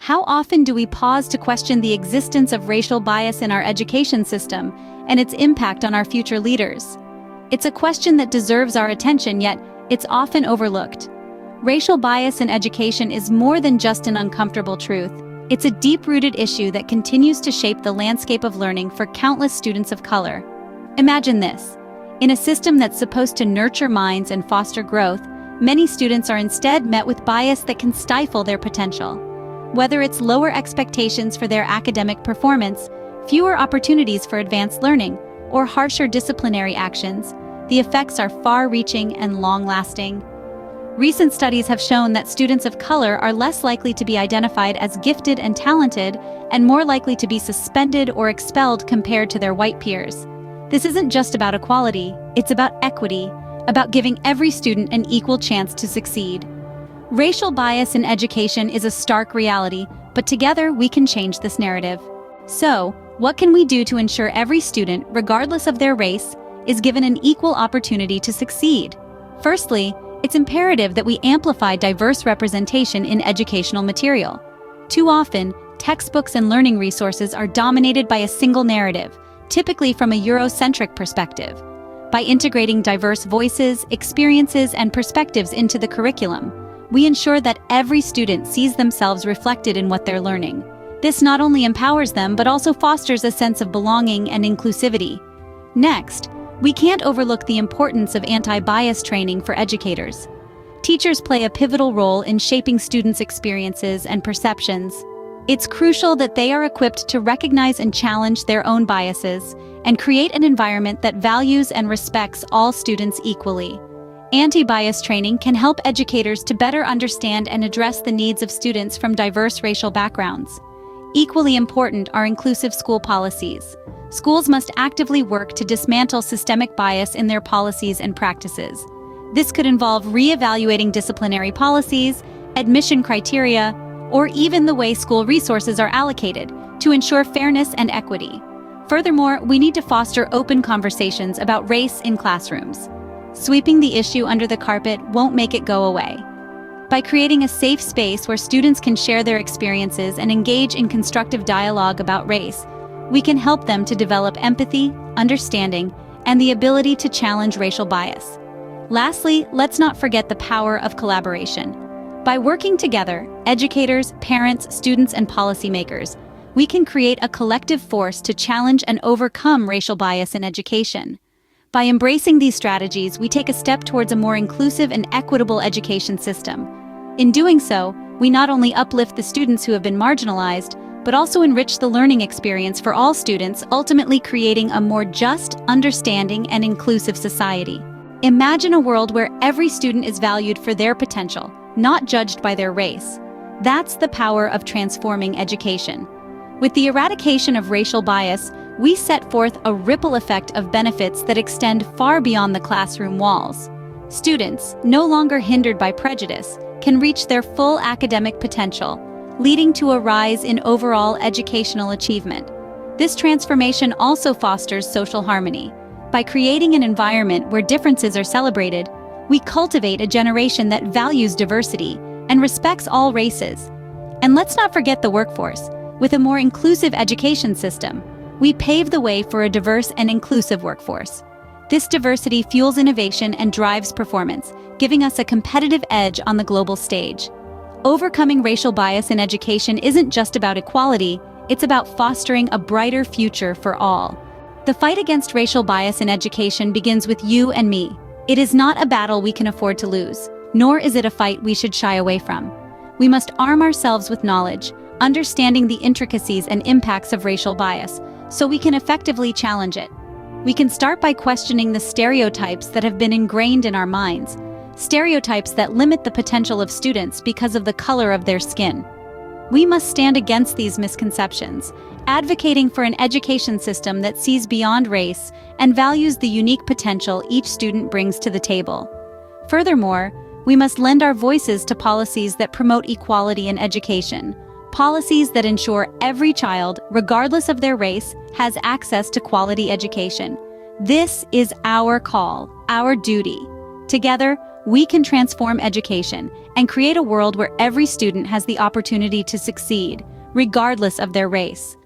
How often do we pause to question the existence of racial bias in our education system and its impact on our future leaders? It's a question that deserves our attention, yet it's often overlooked. Racial bias in education is more than just an uncomfortable truth. It's a deep-rooted issue that continues to shape the landscape of learning for countless students of color. Imagine this. In a system that's supposed to nurture minds and foster growth, many students are instead met with bias that can stifle their potential. Whether it's lower expectations for their academic performance, fewer opportunities for advanced learning, or harsher disciplinary actions, the effects are far-reaching and long-lasting. Recent studies have shown that students of color are less likely to be identified as gifted and talented, and more likely to be suspended or expelled compared to their white peers. This isn't just about equality, it's about equity, about giving every student an equal chance to succeed. Racial bias in education is a stark reality, but together we can change this narrative. So, what can we do to ensure every student, regardless of their race, is given an equal opportunity to succeed? Firstly, it's imperative that we amplify diverse representation in educational material. Too often, textbooks and learning resources are dominated by a single narrative, typically from a Eurocentric perspective. By integrating diverse voices, experiences, and perspectives into the curriculum, we ensure that every student sees themselves reflected in what they're learning. This not only empowers them, but also fosters a sense of belonging and inclusivity. Next, we can't overlook the importance of anti-bias training for educators. Teachers play a pivotal role in shaping students' experiences and perceptions. It's crucial that they are equipped to recognize and challenge their own biases and create an environment that values and respects all students equally. Anti-bias training can help educators to better understand and address the needs of students from diverse racial backgrounds. Equally important are inclusive school policies. Schools must actively work to dismantle systemic bias in their policies and practices. This could involve re-evaluating disciplinary policies, admission criteria, or even the way school resources are allocated to ensure fairness and equity. Furthermore, we need to foster open conversations about race in classrooms. Sweeping the issue under the carpet won't make it go away. By creating a safe space where students can share their experiences and engage in constructive dialogue about race, we can help them to develop empathy, understanding, and the ability to challenge racial bias. Lastly, let's not forget the power of collaboration. By working together, educators, parents, students, and policymakers, we can create a collective force to challenge and overcome racial bias in education. By embracing these strategies, we take a step towards a more inclusive and equitable education system. In doing so, we not only uplift the students who have been marginalized, but also enrich the learning experience for all students, ultimately creating a more just, understanding, and inclusive society. Imagine a world where every student is valued for their potential, not judged by their race. That's the power of transforming education. With the eradication of racial bias, we set forth a ripple effect of benefits that extend far beyond the classroom walls. Students, no longer hindered by prejudice, can reach their full academic potential, leading to a rise in overall educational achievement. This transformation also fosters social harmony. By creating an environment where differences are celebrated, we cultivate a generation that values diversity and respects all races. And let's not forget the workforce. With a more inclusive education system, we pave the way for a diverse and inclusive workforce. This diversity fuels innovation and drives performance, giving us a competitive edge on the global stage. Overcoming racial bias in education isn't just about equality, it's about fostering a brighter future for all. The fight against racial bias in education begins with you and me. It is not a battle we can afford to lose, nor is it a fight we should shy away from. We must arm ourselves with knowledge, understanding the intricacies and impacts of racial bias, so we can effectively challenge it. We can start by questioning the stereotypes that have been ingrained in our minds, stereotypes that limit the potential of students because of the color of their skin. We must stand against these misconceptions, advocating for an education system that sees beyond race and values the unique potential each student brings to the table. Furthermore, we must lend our voices to policies that promote equality in education, policies that ensure every child, regardless of their race, has access to quality education. This is our call, our duty. Together, we can transform education and create a world where every student has the opportunity to succeed, regardless of their race.